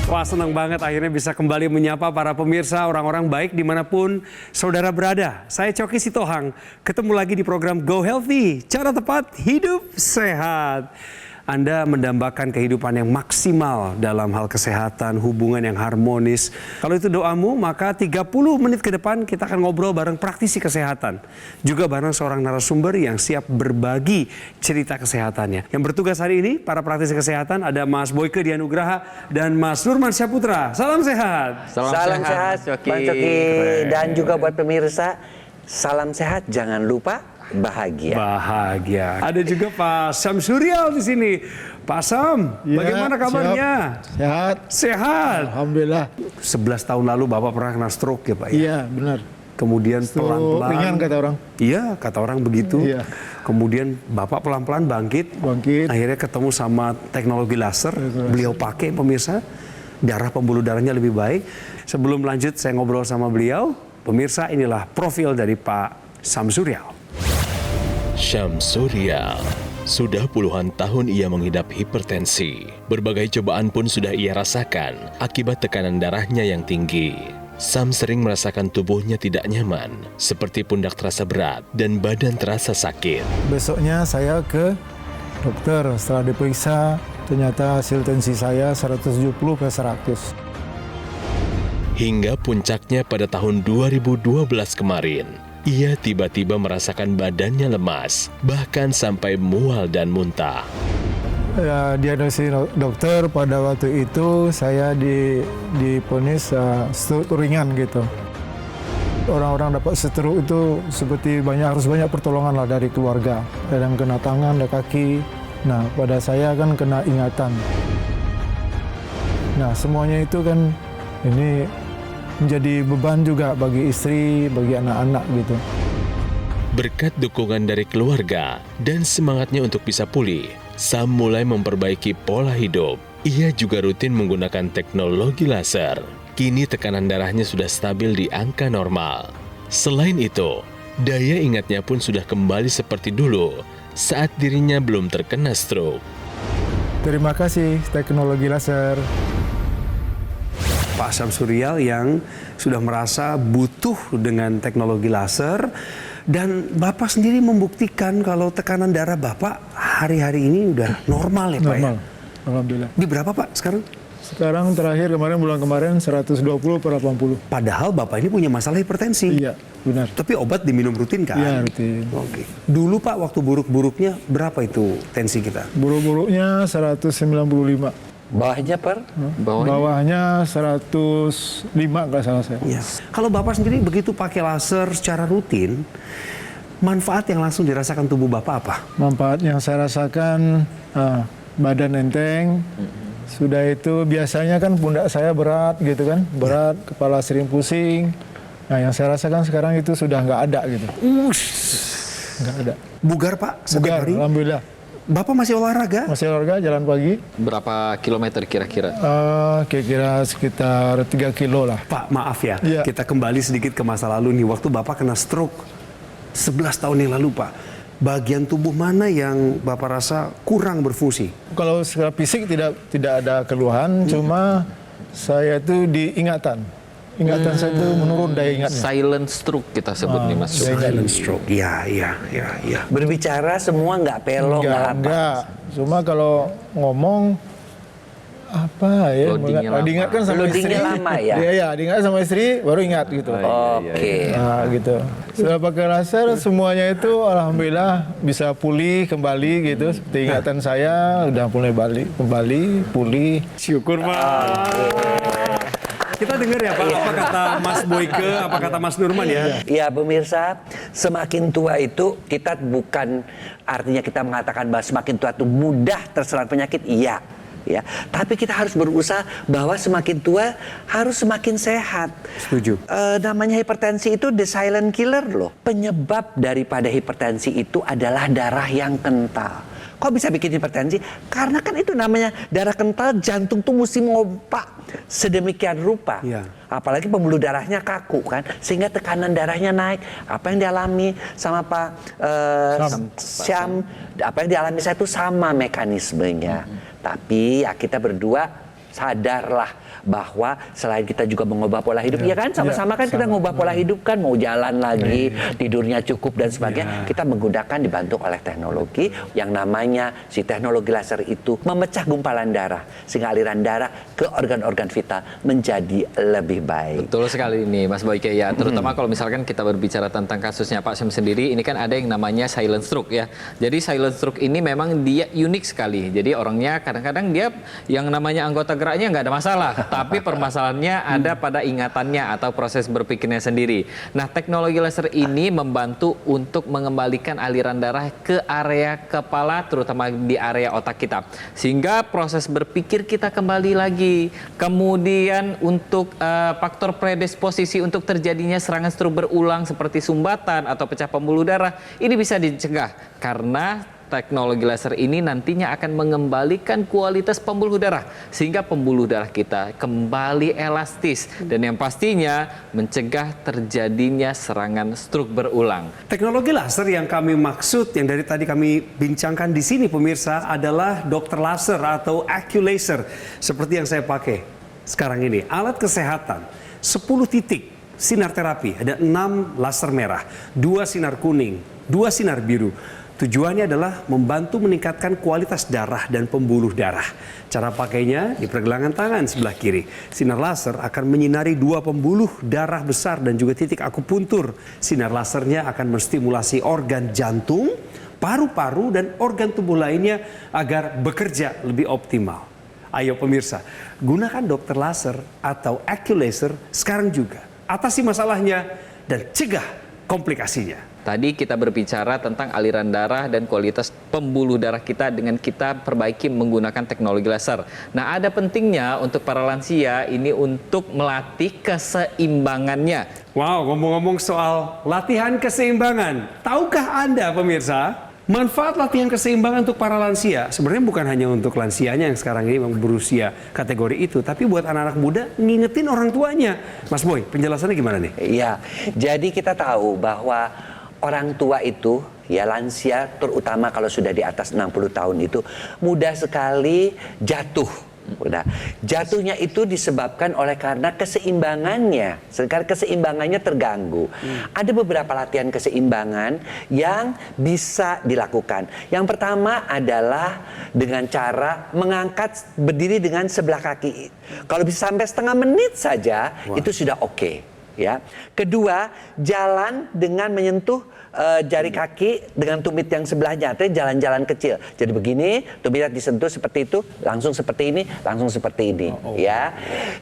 Wah, senang banget akhirnya bisa kembali menyapa para pemirsa, orang-orang baik dimanapun saudara berada. Saya Coki Sitohang, ketemu lagi di program Go Healthy, cara tepat hidup sehat. Anda mendambakan kehidupan yang maksimal dalam hal kesehatan, hubungan yang harmonis. Kalau itu doamu, maka 30 menit ke depan kita akan ngobrol bareng praktisi kesehatan. Juga bareng seorang narasumber yang siap berbagi cerita kesehatannya. Yang bertugas hari ini, para praktisi kesehatan, ada Mas Boyke Dianugraha dan Mas Nurman Syaputra. Salam sehat. Salam sehat, Coki. Bang Coki. Dan juga buat pemirsa, salam sehat, jangan lupa bahagia. Bahagia. Ada juga Pak Sam Suryal di sini. Pak Sam, Ya, bagaimana kabarnya? Sehat. Sehat. Alhamdulillah. 11 tahun lalu Bapak pernah kena stroke ya Pak? Ya? Iya, benar. Kemudian pelan-pelan. Ringan kata orang. Iya, kata orang begitu. Iya. Kemudian Bapak pelan-pelan bangkit. Bangkit. Akhirnya ketemu sama teknologi laser. Beliau pakai pemirsa. Darah pembuluh darahnya lebih baik. Sebelum lanjut saya ngobrol sama beliau. Pemirsa, inilah profil dari Pak Sam Suryal. Sam Suryal. Sudah puluhan tahun ia mengidap hipertensi. Berbagai cobaan pun sudah ia rasakan akibat tekanan darahnya yang tinggi. Sam sering merasakan tubuhnya tidak nyaman, seperti pundak terasa berat dan badan terasa sakit. Besoknya saya ke dokter. Setelah diperiksa, ternyata hasil tensi saya 170/100. Hingga puncaknya pada tahun 2012 kemarin, ia tiba-tiba merasakan badannya lemas, bahkan sampai mual dan muntah. Ya, diagnosis dokter pada waktu itu saya divonis stroke ringan gitu. Orang-orang dapat stroke itu seperti harus banyak pertolongan lah dari keluarga. Kadang kena tangan, ada kaki. Nah, pada saya kan kena ingatan. Nah, semuanya itu kan ini menjadi beban juga bagi istri, bagi anak-anak gitu. Berkat dukungan dari keluarga dan semangatnya untuk bisa pulih, Sam mulai memperbaiki pola hidup. Ia juga rutin menggunakan teknologi laser. Kini tekanan darahnya sudah stabil di angka normal. Selain itu, daya ingatnya pun sudah kembali seperti dulu saat dirinya belum terkena stroke. Terima kasih teknologi laser. Pak Sam Suryal yang sudah merasa butuh dengan teknologi laser, dan Bapak sendiri membuktikan kalau tekanan darah Bapak hari-hari ini udah normal ya Pak Normal. ya? Alhamdulillah. Di berapa Pak sekarang? Sekarang terakhir bulan kemarin 120/80. Padahal Bapak ini punya masalah hipertensi. Iya, benar. Tapi obat diminum rutin kan? Iya, rutin. Oke. Dulu Pak waktu buruk-buruknya berapa itu tensi kita? Buruk-buruknya 195. Bawahnya per? Bawahnya 105 nggak salah saya. Ya. Kalau Bapak sendiri begitu pakai laser secara rutin, manfaat yang langsung dirasakan tubuh Bapak apa? Manfaat yang saya rasakan badan enteng. Sudah itu biasanya kan pundak saya berat gitu kan, berat, kepala sering pusing. Nah, yang saya rasakan sekarang itu sudah nggak ada gitu. Nggak ada. Bugar Pak setiap Bugar, hari? alhamdulillah. Bapak masih olahraga? Masih olahraga, jalan pagi. Berapa kilometer kira-kira? Kira-kira sekitar 3 kilo lah. Pak, maaf ya, Iya. kita kembali sedikit ke masa lalu nih. Waktu Bapak kena stroke 11 tahun yang lalu Pak, bagian tubuh mana yang Bapak rasa kurang berfungsi? Kalau secara fisik tidak ada keluhan, cuma saya itu diingatan. Ingatan saya itu menurun daya ingatnya. Silent stroke kita sebut nih Mas. Silent stroke. Iya. Berbicara semua nggak pelong, nggak apa. Enggak. Cuma kalau ngomong apa ya? Loadingnya lama. Diingatkan sama Loadingnya istri. lama ya? Iya, diingat sama istri baru ingat gitu. Oke. Nah, gitu. Setelah pakai laser semuanya itu alhamdulillah bisa pulih kembali gitu. Seperti ingatan saya udah mulai kembali pulih. Syukur Pak. Kita dengar ya Pak, apa kata Mas Boyke, apa kata Mas Nurman ya? Ya pemirsa, semakin tua itu kita bukan artinya kita mengatakan bahwa semakin tua itu mudah terserang penyakit, iya. Ya, tapi kita harus berusaha bahwa semakin tua harus semakin sehat. Setuju. Namanya hipertensi itu the silent killer loh. Penyebab daripada hipertensi itu adalah darah yang kental. Kok bisa bikin hipertensi? Karena kan itu namanya darah kental, jantung tuh mesti ngompak sedemikian rupa. Iya. Apalagi pembuluh darahnya kaku kan, sehingga tekanan darahnya naik. Apa yang dialami sama Pak Syam, apa yang dialami saya itu sama mekanismenya. Tapi ya kita berdua sadarlah bahwa selain kita juga mengubah pola hidup, ya kan? Sama-sama kan kita ngubah pola hidup kan, mau jalan lagi, tidurnya cukup dan sebagainya. Kita menggunakan dibantu oleh teknologi yang namanya si teknologi laser itu memecah gumpalan darah sehingga aliran darah ke organ-organ vital menjadi lebih baik. Betul sekali ini Mas Boyke ya, terutama kalau misalkan kita berbicara tentang kasusnya Pak Sam sendiri, ini kan ada yang namanya silent stroke ya. Jadi silent stroke ini memang dia unik sekali. Jadi orangnya kadang-kadang dia yang namanya anggota geraknya nggak ada masalah, tapi permasalahannya ada pada ingatannya atau proses berpikirnya sendiri. Nah, teknologi laser ini membantu untuk mengembalikan aliran darah ke area kepala, terutama di area otak kita, sehingga proses berpikir kita kembali lagi. Kemudian untuk faktor predisposisi untuk terjadinya serangan stroke berulang seperti sumbatan atau pecah pembuluh darah ini bisa dicegah karena teknologi laser ini nantinya akan mengembalikan kualitas pembuluh darah sehingga pembuluh darah kita kembali elastis dan yang pastinya mencegah terjadinya serangan stroke berulang. Teknologi laser yang kami maksud, yang dari tadi kami bincangkan di sini pemirsa, adalah dokter laser atau AccuLaser seperti yang saya pakai sekarang ini. Alat kesehatan, 10 titik sinar terapi, ada 6 laser merah, 2 sinar kuning, 2 sinar biru. Tujuannya adalah membantu meningkatkan kualitas darah dan pembuluh darah. Cara pakainya di pergelangan tangan sebelah kiri. Sinar laser akan menyinari 2 pembuluh darah besar dan juga titik akupuntur. Sinar lasernya akan menstimulasi organ jantung, paru-paru, dan organ tubuh lainnya agar bekerja lebih optimal. Ayo pemirsa, gunakan dokter laser atau AccuLaser sekarang juga. Atasi masalahnya dan cegah komplikasinya. Tadi kita berbicara tentang aliran darah dan kualitas pembuluh darah kita dengan kita perbaiki menggunakan teknologi laser. Nah, ada pentingnya untuk para lansia ini untuk melatih keseimbangannya. Wow, ngomong-ngomong soal latihan keseimbangan, tahukah Anda pemirsa, manfaat latihan keseimbangan untuk para lansia sebenarnya bukan hanya untuk lansianya yang sekarang ini berusia kategori itu, tapi buat anak-anak muda ngingetin orang tuanya. Mas Boy, penjelasannya gimana nih? Iya, jadi kita tahu bahwa orang tua itu, ya lansia terutama kalau sudah di atas 60 tahun itu mudah sekali jatuh. Udah. Jatuhnya itu disebabkan oleh karena keseimbangannya. Sekarang keseimbangannya terganggu. Ada beberapa latihan keseimbangan yang bisa dilakukan. Yang pertama adalah dengan cara mengangkat berdiri dengan sebelah kaki. Kalau bisa sampai setengah menit saja, itu sudah oke. Ya. Kedua, jalan dengan menyentuh jari kaki dengan tumit yang sebelahnya, itu jalan-jalan kecil. Jadi begini, tumitnya disentuh seperti itu, langsung seperti ini, langsung seperti ini, ya.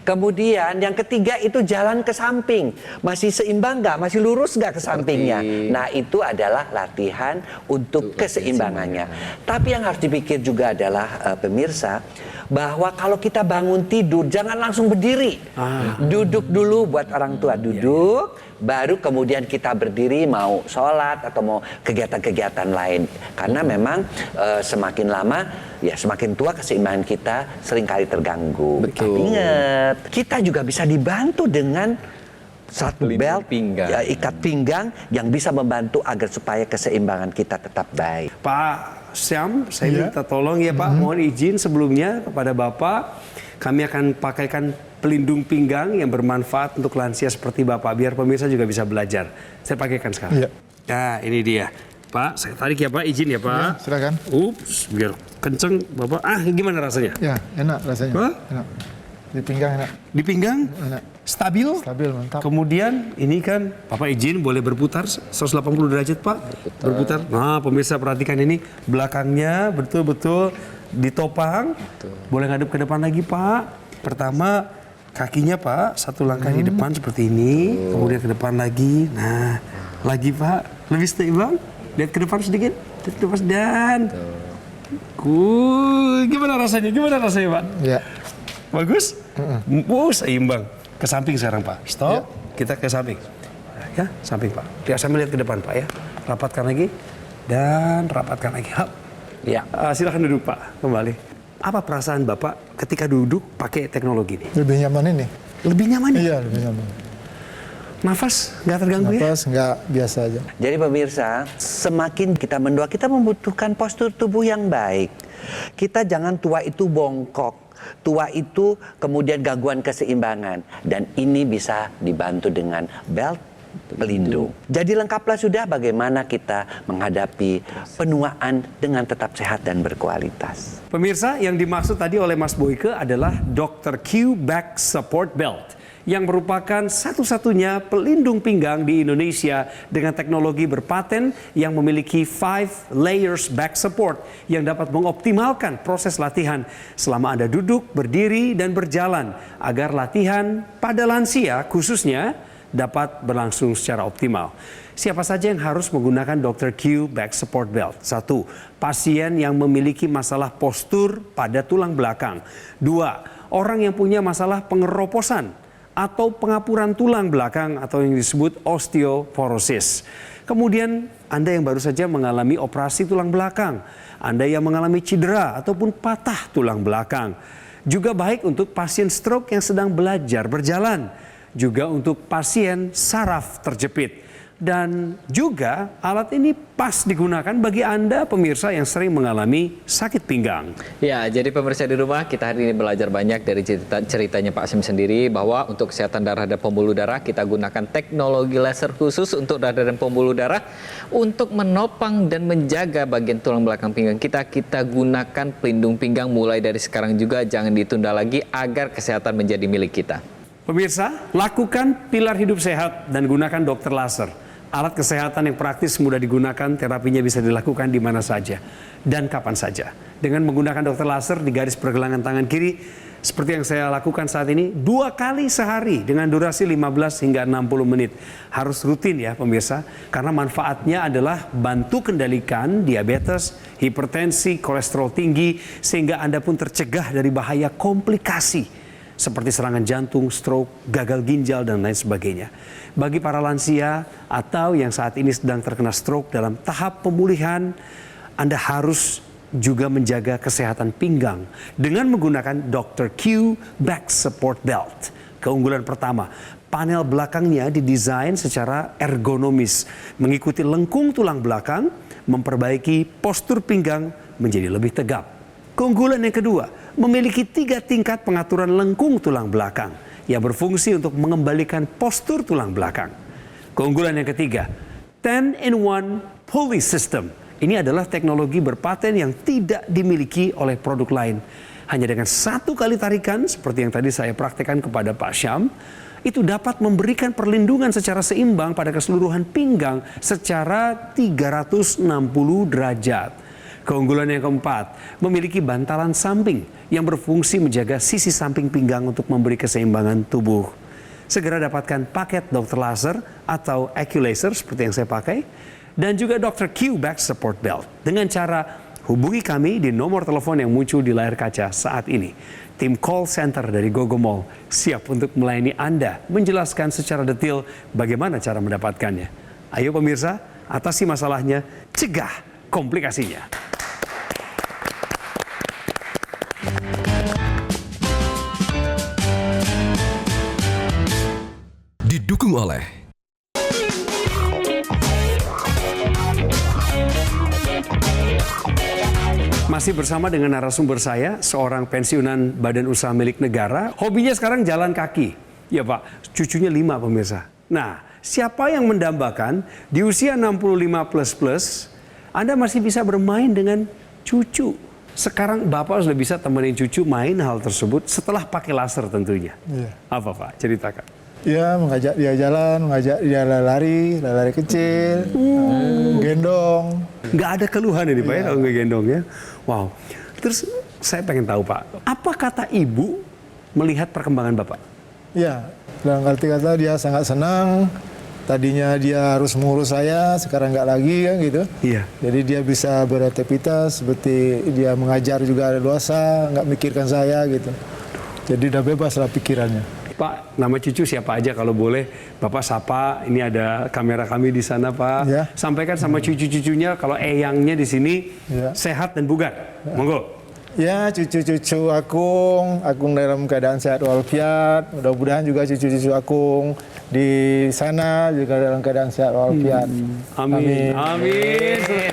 Kemudian yang ketiga itu jalan ke samping, masih seimbang nggak, masih lurus nggak ke sampingnya. Nah itu adalah latihan untuk keseimbangannya. Tapi yang harus dipikir juga adalah pemirsa, bahwa kalau kita bangun tidur jangan langsung berdiri, duduk dulu buat orang tua, duduk. Baru kemudian kita berdiri mau sholat atau mau kegiatan-kegiatan lain. Karena memang semakin lama ya semakin tua keseimbangan kita seringkali terganggu. Betul. Tapi ingat, kita juga bisa dibantu dengan satu belt, pinggang. ya, ikat pinggang yang bisa membantu agar supaya keseimbangan kita tetap baik. Pak Sam, saya minta tolong ya Pak, mohon izin sebelumnya kepada Bapak, kami akan pakaikan pelindung pinggang yang bermanfaat untuk lansia seperti Bapak, biar pemirsa juga bisa belajar. Saya pakaikan sekarang. Iya. Nah, ini dia. Pak, saya tarik ya Pak, izin ya Pak. Ya, silakan. Ups, biar kenceng Bapak. Gimana rasanya? Ya, enak rasanya. Hah? Enak. Di pinggang enak. Di pinggang? Enak. Stabil? Stabil, mantap. Kemudian ini kan Bapak izin boleh berputar 180 derajat Pak. Berputar. Nah pemirsa perhatikan ini belakangnya betul-betul ditopang. Boleh ngadep ke depan lagi Pak. Pertama kakinya Pak satu langkah di depan seperti ini. Kemudian ke depan lagi. Nah lagi Pak. Lebih seimbang. Lihat ke depan sedikit. Lihat ke depan dan. Gimana rasanya? Gimana rasanya Pak? Ya. Bagus? Seimbang. Ke samping sekarang Pak. Stop. Kita ke samping. Nah, ya, samping Pak. Lihat sambil lihat ke depan Pak ya. Rapatkan lagi. Dan rapatkan lagi. Hap. Ya. Silakan duduk Pak. Kembali. Apa perasaan Bapak ketika duduk pakai teknologi ini? Lebih nyaman ini. Lebih nyaman ya? Iya, lebih nyaman. Nafas nggak terganggu ya? Nafas nggak biasa aja. Jadi pemirsa, semakin kita mendua, kita membutuhkan postur tubuh yang baik. Kita jangan tua itu bongkok. Tua itu kemudian gangguan keseimbangan. Dan ini bisa dibantu dengan belt pelindung. Jadi lengkaplah sudah bagaimana kita menghadapi penuaan dengan tetap sehat dan berkualitas. Pemirsa, yang dimaksud tadi oleh Mas Boyke adalah Dr. Q Back Support Belt, yang merupakan satu-satunya pelindung pinggang di Indonesia dengan teknologi berpaten yang memiliki 5 layers back support yang dapat mengoptimalkan proses latihan selama Anda duduk, berdiri, dan berjalan agar latihan pada lansia khususnya dapat berlangsung secara optimal. Siapa saja yang harus menggunakan Dr. Q Back Support Belt? 1. Pasien yang memiliki masalah postur pada tulang belakang. 2. Orang yang punya masalah pengeroposan atau pengapuran tulang belakang atau yang disebut osteoporosis. Kemudian Anda yang baru saja mengalami operasi tulang belakang, Anda yang mengalami cedera ataupun patah tulang belakang. Juga baik untuk pasien stroke yang sedang belajar berjalan, juga untuk pasien saraf terjepit. Dan juga alat ini pas digunakan bagi Anda pemirsa yang sering mengalami sakit pinggang. Ya, jadi pemirsa di rumah, kita hari ini belajar banyak dari ceritanya Pak Sim sendiri bahwa untuk kesehatan darah dan pembuluh darah kita gunakan teknologi laser khusus untuk darah dan pembuluh darah untuk menopang dan menjaga bagian tulang belakang pinggang kita. Kita gunakan pelindung pinggang mulai dari sekarang juga, jangan ditunda lagi agar kesehatan menjadi milik kita. Pemirsa, lakukan pilar hidup sehat dan gunakan dokter laser. Alat kesehatan yang praktis mudah digunakan, terapinya bisa dilakukan di mana saja dan kapan saja. Dengan menggunakan dokter laser di garis pergelangan tangan kiri, seperti yang saya lakukan saat ini, 2 kali sehari dengan durasi 15 hingga 60 menit. Harus rutin ya pemirsa, karena manfaatnya adalah bantu kendalikan diabetes, hipertensi, kolesterol tinggi, sehingga Anda pun tercegah dari bahaya komplikasi seperti serangan jantung, stroke, gagal ginjal, dan lain sebagainya. Bagi para lansia atau yang saat ini sedang terkena stroke dalam tahap pemulihan, Anda harus juga menjaga kesehatan pinggang dengan menggunakan Dr. Q Back Support Belt. Keunggulan pertama, panel belakangnya didesain secara ergonomis, mengikuti lengkung tulang belakang, memperbaiki postur pinggang menjadi lebih tegap. Keunggulan yang kedua, memiliki 3 tingkat pengaturan lengkung tulang belakang yang berfungsi untuk mengembalikan postur tulang belakang. Keunggulan yang ketiga, 10-in-1 pulley system. Ini adalah teknologi berpaten yang tidak dimiliki oleh produk lain. Hanya dengan 1 kali tarikan, seperti yang tadi saya praktekkan kepada Pak Syam, itu dapat memberikan perlindungan secara seimbang pada keseluruhan pinggang secara 360 derajat. Keunggulan yang keempat, memiliki bantalan samping yang berfungsi menjaga sisi samping pinggang untuk memberi keseimbangan tubuh. Segera dapatkan paket dokter laser atau AccuLaser seperti yang saya pakai, dan juga Dr. Q Back Support Belt dengan cara hubungi kami di nomor telepon yang muncul di layar kaca saat ini. Tim call center dari Gogo Mall siap untuk melayani Anda, menjelaskan secara detail bagaimana cara mendapatkannya. Ayo pemirsa, atasi masalahnya, cegah komplikasinya. Didukung oleh Masih bersama dengan narasumber saya, seorang pensiunan badan usaha milik negara. Hobinya sekarang jalan kaki. Ya Pak, cucunya 5 pemirsa. Nah, siapa yang mendambakan di usia 65 plus Anda masih bisa bermain dengan cucu. Sekarang Bapak sudah bisa temenin cucu main hal tersebut setelah pakai laser tentunya. Iya. Apa Pak? Ceritakan. Ya, mengajak dia jalan, mengajak dia lari kecil, gendong. Nggak ada keluhan ini Pak ya kalau nggak gendong ya. Wow. Terus saya pengen tahu Pak, apa kata ibu melihat perkembangan Bapak? Ya, dalam arti kata dia sangat senang. Tadinya dia harus mengurus saya, sekarang nggak lagi kan gitu. Iya. Jadi dia bisa beraktivitas seperti dia mengajar juga leluasa, nggak mikirkan saya gitu. Jadi udah bebas lah pikirannya. Pak, nama cucu siapa aja kalau boleh Bapak sapa. Ini ada kamera kami di sana Pak. Ya. Sampaikan sama cucu-cucunya kalau eyangnya di sini Ya. sehat dan bugar. Monggo. Ya, cucu-cucu Akung dalam keadaan sehat walafiat. Mudah-mudahan juga cucu-cucu Akung di sana juga dalam keadaan sehat walafiat. Amin. Amin.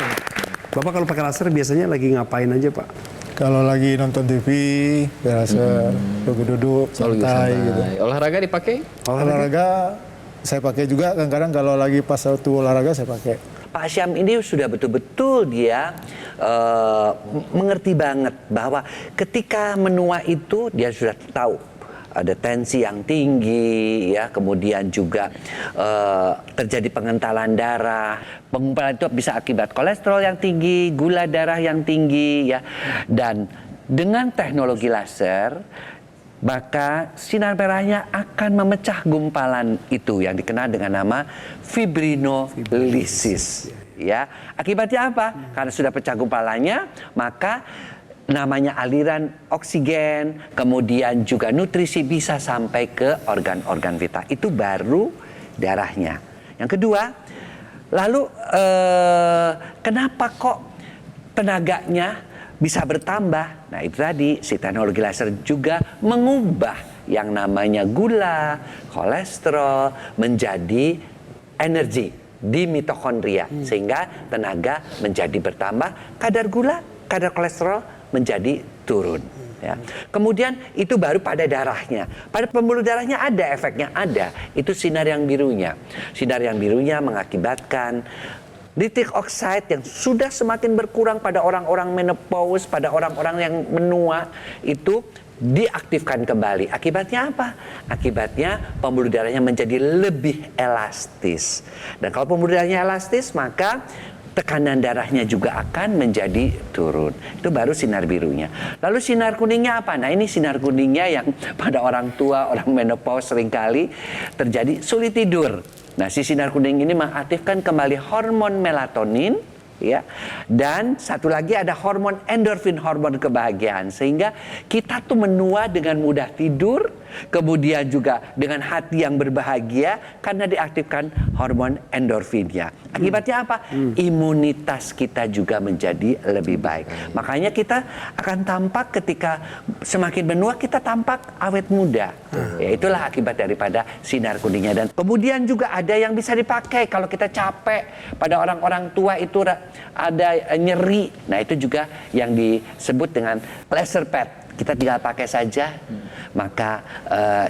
Bapak kalau pakai laser biasanya lagi ngapain aja Pak? Kalau lagi nonton TV, biasa duduk-duduk, santai gitu. Olahraga dipakai? Olahraga saya pakai juga, kadang-kadang kalau lagi pas waktu olahraga saya pakai. Pak Syam ini sudah betul-betul dia mengerti banget bahwa ketika menua itu dia sudah tahu ada tensi yang tinggi, ya, kemudian juga terjadi pengentalan darah. Pengumpalan itu bisa akibat kolesterol yang tinggi, gula darah yang tinggi, ya. Dan dengan teknologi laser, maka sinar merahnya akan memecah gumpalan itu yang dikenal dengan nama fibrinolisis. Ya, akibatnya apa? Karena sudah pecah gumpalannya, maka namanya aliran oksigen, kemudian juga nutrisi bisa sampai ke organ-organ vital. Itu baru darahnya. Yang kedua, lalu kenapa kok tenaganya bisa bertambah? Nah, itu tadi si teknologi laser juga mengubah yang namanya gula, kolesterol menjadi energi di mitokondria, sehingga tenaga menjadi bertambah, kadar gula, kadar kolesterol menjadi turun. Ya. Kemudian itu baru pada darahnya. Pada pembuluh darahnya ada efeknya, ada. Itu sinar yang birunya. Sinar yang birunya mengakibatkan nitric oxide yang sudah semakin berkurang pada orang-orang menopause, pada orang-orang yang menua, itu diaktifkan kembali. Akibatnya apa? Akibatnya pembuluh darahnya menjadi lebih elastis. Dan kalau pembuluh darahnya elastis, maka tekanan darahnya juga akan menjadi turun. Itu baru sinar birunya. Lalu sinar kuningnya apa? Nah, ini sinar kuningnya yang pada orang tua, orang menopause seringkali terjadi sulit tidur. Nah, si sinar kuning ini mengaktifkan kembali hormon melatonin, ya. Dan satu lagi ada hormon endorfin, hormon kebahagiaan, sehingga kita tuh menua dengan mudah tidur, kemudian juga dengan hati yang berbahagia karena diaktifkan hormon endorfinnya. Akibatnya apa? Imunitas kita juga menjadi lebih baik. Makanya kita akan tampak ketika semakin menua, kita tampak awet muda. Ya, itulah akibat daripada sinar kuningnya. Dan kemudian juga ada yang bisa dipakai kalau kita capek. Pada orang-orang tua itu ada nyeri. Nah, itu juga yang disebut dengan laser pad. Kita tinggal pakai saja, maka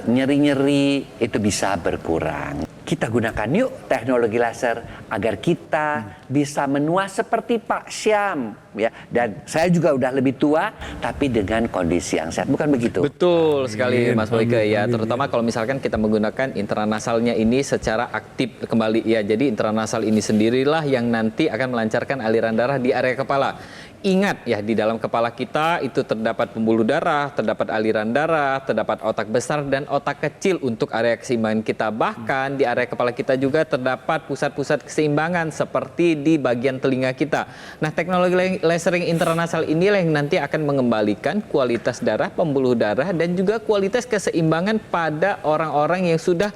nyeri-nyeri itu bisa berkurang. Kita gunakan yuk teknologi laser agar kita bisa menua seperti Pak Syam, ya. Dan saya juga udah lebih tua, tapi dengan kondisi yang sehat, bukan begitu? Betul sekali, Mas Boyke, ya. Terutama kalau misalkan kita menggunakan intranasalnya ini secara aktif kembali, ya. Jadi intranasal ini sendirilah yang nanti akan melancarkan aliran darah di area kepala. Ingat ya, di dalam kepala kita itu terdapat pembuluh darah, terdapat aliran darah, terdapat otak besar dan otak kecil untuk area keseimbangan kita. Bahkan di area kepala kita juga terdapat pusat-pusat keseimbangan seperti di bagian telinga kita. Nah, teknologi lasering intranasal inilah yang nanti akan mengembalikan kualitas darah, pembuluh darah, dan juga kualitas keseimbangan pada orang-orang yang sudah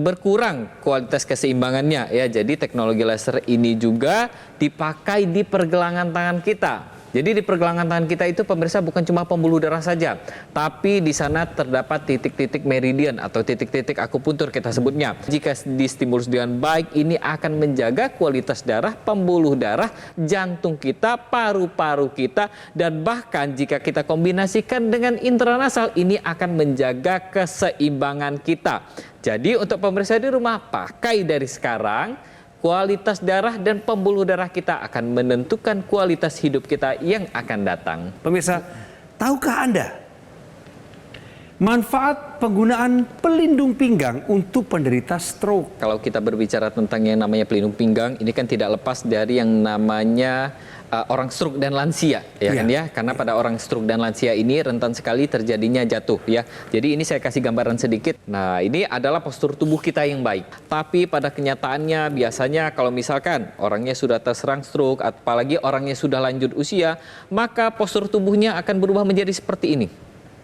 berkurang kualitas keseimbangannya. Ya, jadi teknologi laser ini juga dipakai di pergelangan tangan kita. Jadi di pergelangan tangan kita itu pemirsa bukan cuma pembuluh darah saja, tapi di sana terdapat titik-titik meridian atau titik-titik akupuntur kita sebutnya. Jika distimulus dengan baik, ini akan menjaga kualitas darah, pembuluh darah, jantung kita, paru-paru kita, dan bahkan jika kita kombinasikan dengan intranasal, ini akan menjaga keseimbangan kita. Jadi untuk pemirsa di rumah, pakai dari sekarang. Kualitas darah dan pembuluh darah kita akan menentukan kualitas hidup kita yang akan datang. Pemirsa, tahukah Anda manfaat penggunaan pelindung pinggang untuk penderita stroke? Kalau kita berbicara tentang yang namanya pelindung pinggang, ini kan tidak lepas dari yang namanya orang stroke dan lansia, ya kan ya? Karena pada orang stroke dan lansia ini rentan sekali terjadinya jatuh, ya. Jadi ini saya kasih gambaran sedikit. Nah, ini adalah postur tubuh kita yang baik. Tapi pada kenyataannya biasanya kalau misalkan orangnya sudah terserang stroke, apalagi orangnya sudah lanjut usia, maka postur tubuhnya akan berubah menjadi seperti ini.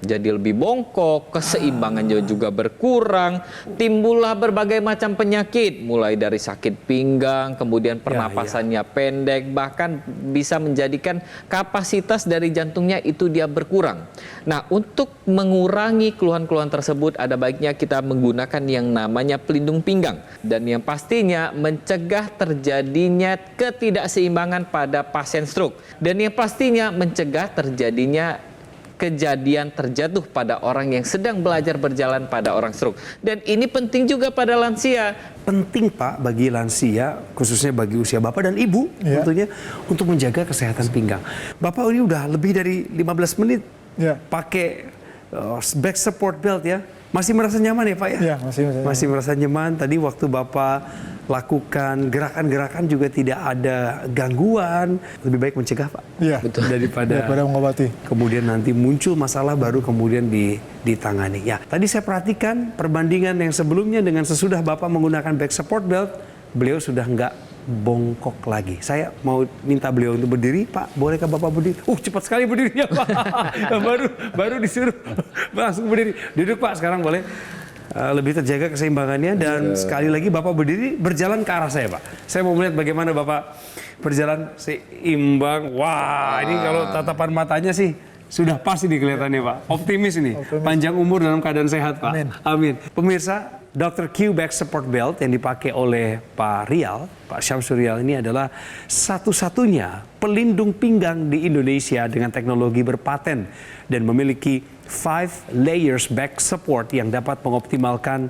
jadi lebih bongkok, keseimbangannya juga berkurang, timbullah berbagai macam penyakit, mulai dari sakit pinggang, kemudian pernapasannya pendek, bahkan bisa menjadikan kapasitas dari jantungnya itu dia berkurang. Nah, untuk mengurangi keluhan-keluhan tersebut, ada baiknya kita menggunakan yang namanya pelindung pinggang, dan yang pastinya mencegah terjadinya ketidakseimbangan pada pasien stroke, dan yang pastinya mencegah terjadinya kejadian terjatuh pada orang yang sedang belajar berjalan pada orang stroke. Dan ini penting juga pada lansia. Penting Pak bagi lansia, khususnya bagi usia Bapak dan Ibu tentunya, untuk menjaga kesehatan pinggang. Bapak ini udah lebih dari 15 menit pakai back support belt ya. Masih merasa nyaman ya Pak ya? Iya, masih merasa nyaman. Tadi waktu Bapak lakukan gerakan-gerakan juga tidak ada gangguan. Lebih baik mencegah Pak. Iya, daripada mengobati. Kemudian nanti muncul masalah baru kemudian ditangani. Ya, tadi saya perhatikan perbandingan yang sebelumnya dengan sesudah Bapak menggunakan back support belt, beliau sudah nggak bongkok lagi. Saya mau minta beliau untuk berdiri, Pak. Bolehkah Bapak berdiri? Cepat sekali berdirinya, Pak. baru disuruh langsung berdiri. Duduk Pak, sekarang boleh. Lebih terjaga keseimbangannya, dan sekali lagi Bapak berdiri berjalan ke arah saya, Pak. Saya mau melihat bagaimana Bapak berjalan seimbang. Wah, ini kalau tatapan matanya sih sudah pas ini kelihatannya, Pak. Optimis ini. Panjang umur dalam keadaan sehat, Pak. Amin. Pemirsa, Dr. Q Back Support Belt yang dipakai oleh Pak Syamsul Rial ini adalah satu-satunya pelindung pinggang di Indonesia dengan teknologi berpaten dan memiliki 5 layers back support yang dapat mengoptimalkan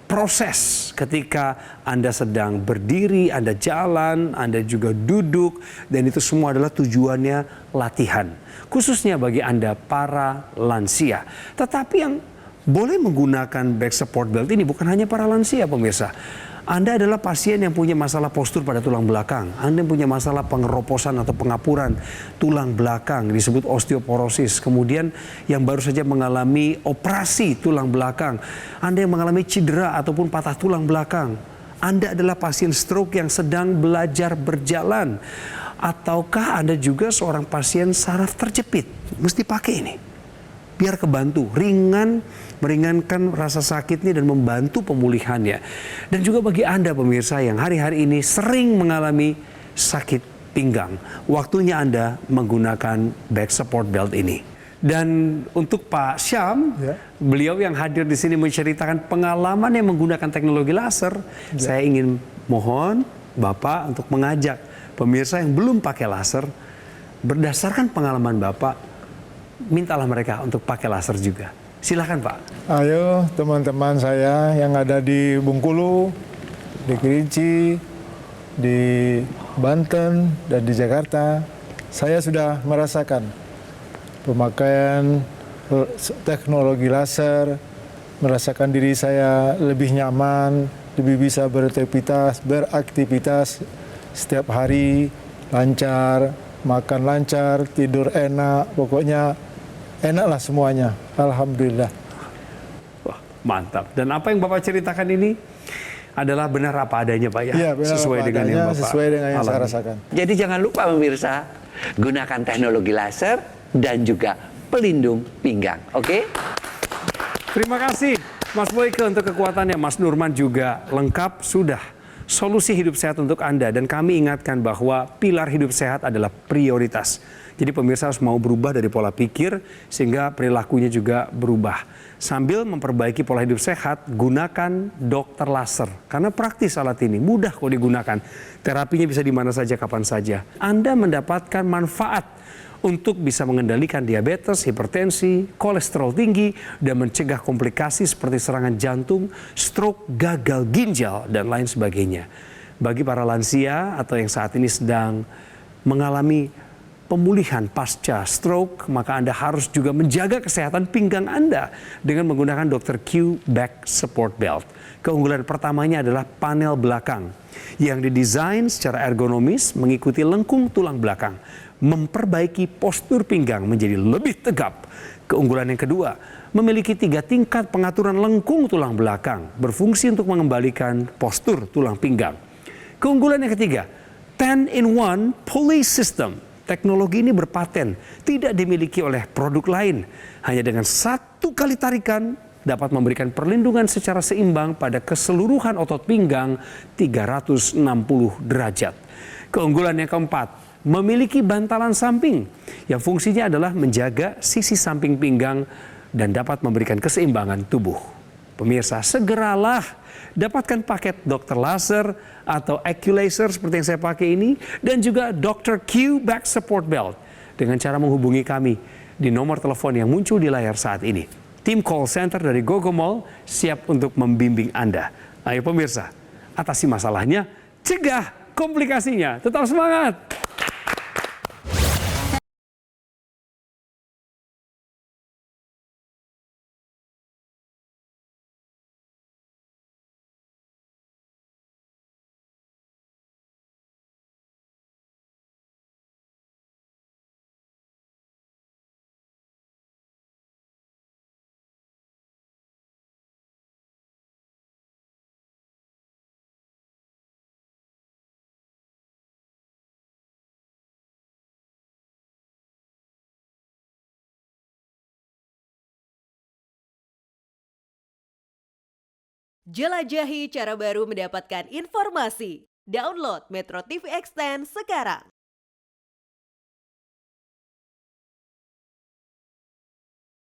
proses ketika Anda sedang berdiri, Anda jalan, Anda juga duduk, dan itu semua adalah tujuannya latihan. Khususnya bagi Anda para lansia. Tetapi yang boleh menggunakan back support belt ini bukan hanya para lansia, pemirsa. Anda adalah pasien yang punya masalah postur pada tulang belakang. Anda yang punya masalah pengeroposan atau pengapuran tulang belakang, disebut osteoporosis. Kemudian yang baru saja mengalami operasi tulang belakang. Anda yang mengalami cedera ataupun patah tulang belakang. Anda adalah pasien stroke yang sedang belajar berjalan. Ataukah Anda juga seorang pasien saraf terjepit? Mesti pakai ini. Biar kebantu, meringankan rasa sakitnya dan membantu pemulihannya. Dan juga bagi Anda pemirsa yang hari-hari ini sering mengalami sakit pinggang, waktunya Anda menggunakan back support belt ini. Dan untuk Pak Syam, beliau yang hadir di sini menceritakan pengalaman yang menggunakan teknologi laser. Saya ingin mohon Bapak untuk mengajak pemirsa yang belum pakai laser, berdasarkan pengalaman Bapak, mintalah mereka untuk pakai laser juga. Silakan Pak. Ayo teman-teman saya yang ada di Bengkulu, di Kerinci, di Banten, dan di Jakarta, saya sudah merasakan pemakaian teknologi laser, merasakan diri saya lebih nyaman, lebih bisa beraktivitas setiap hari, lancar, makan lancar, tidur enak, pokoknya enaklah semuanya. Alhamdulillah. Wah, mantap. Dan apa yang Bapak ceritakan ini adalah benar apa adanya, Pak ya? Iya, benar sesuai apa dengan adanya, yang Bapak sesuai dengan yang saya alami. rasakan. Jadi jangan lupa pemirsa, gunakan teknologi laser dan juga pelindung pinggang. Oke? Terima kasih Mas Boyke untuk kekuatannya. Mas Nurman juga lengkap sudah. Solusi hidup sehat untuk Anda, dan kami ingatkan bahwa pilar hidup sehat adalah prioritas. Jadi pemirsa harus mau berubah dari pola pikir sehingga perilakunya juga berubah. Sambil memperbaiki pola hidup sehat, gunakan dokter laser. Karena praktis alat ini, mudah kok digunakan. Terapinya bisa di mana saja, kapan saja. Anda mendapatkan manfaat untuk bisa mengendalikan diabetes, hipertensi, kolesterol tinggi, dan mencegah komplikasi seperti serangan jantung, stroke, gagal ginjal, dan lain sebagainya. Bagi para lansia atau yang saat ini sedang mengalami pemulihan pasca stroke, maka Anda harus juga menjaga kesehatan pinggang Anda dengan menggunakan Dr. Q Back Support Belt. Keunggulan pertamanya adalah panel belakang yang didesain secara ergonomis mengikuti lengkung tulang belakang, memperbaiki postur pinggang menjadi lebih tegap. Keunggulan yang kedua, memiliki 3 tingkat pengaturan lengkung tulang belakang, berfungsi untuk mengembalikan postur tulang pinggang. Keunggulan yang ketiga, 10-in-1 pulley system. Teknologi ini berpaten, tidak dimiliki oleh produk lain. Hanya dengan satu kali tarikan dapat memberikan perlindungan secara seimbang pada keseluruhan otot pinggang 360 derajat. Keunggulan yang keempat, memiliki bantalan samping yang fungsinya adalah menjaga sisi samping pinggang dan dapat memberikan keseimbangan tubuh. Pemirsa, segeralah dapatkan paket Dr. Laser atau Aculaser seperti yang saya pakai ini dan juga Dr. Q Back Support Belt dengan cara menghubungi kami di nomor telepon yang muncul di layar saat ini. Tim call center dari Gogo Mall siap untuk membimbing Anda. Ayo pemirsa, atasi masalahnya, cegah komplikasinya. Tetap semangat! Jelajahi cara baru mendapatkan informasi. Download Metro TV Extend sekarang.